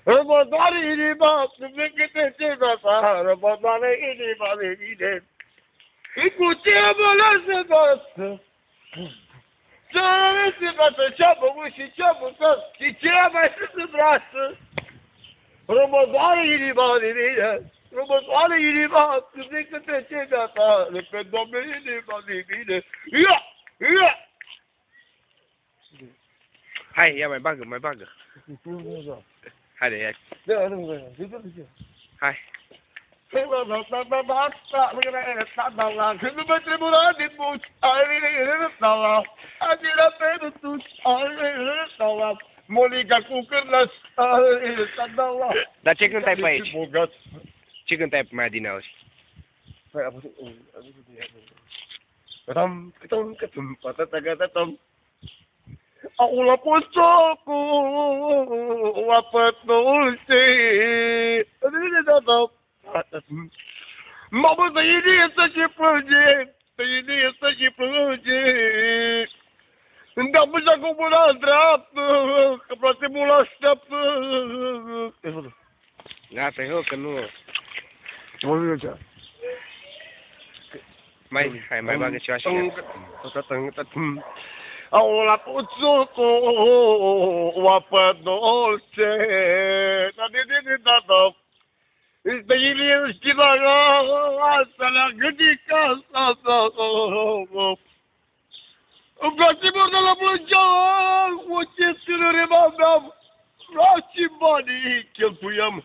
Mă doare inima, nu vezi câte ce afară, mă doare inima de mine. Cu ce mă lasă noastră? Ce-am înțepat, ce-am făcut și ce-am mâncat și ce-am mai sus în brață? Mă doare inima de mine. Mă doare inima, nu vezi câte ce afară, că doamne inima de mine. Ia! Ia! Hai, ia mai bagă, mai bagă. Haide, ia. Hai. Când nu mă tremura din buci, Monica cu cârnă, Dar ce cântai pe aici? Ce cântai pe mai adineauri? Au la postocu, apătul se. Mamă, tăinie să și plânge, tăinie să și plânge. Îmi dau mâna cu mâna dreaptă, că poate mult așteaptă. Gata, eu că nu... Hai, mai bagă ceva și Au la puțucu, apă dolce, este Ilie Schilara, asta le-a gândit casa. Îmi place mult de la Blângean, cu ce tânăre m-aveam, la ce banii cheltuiam.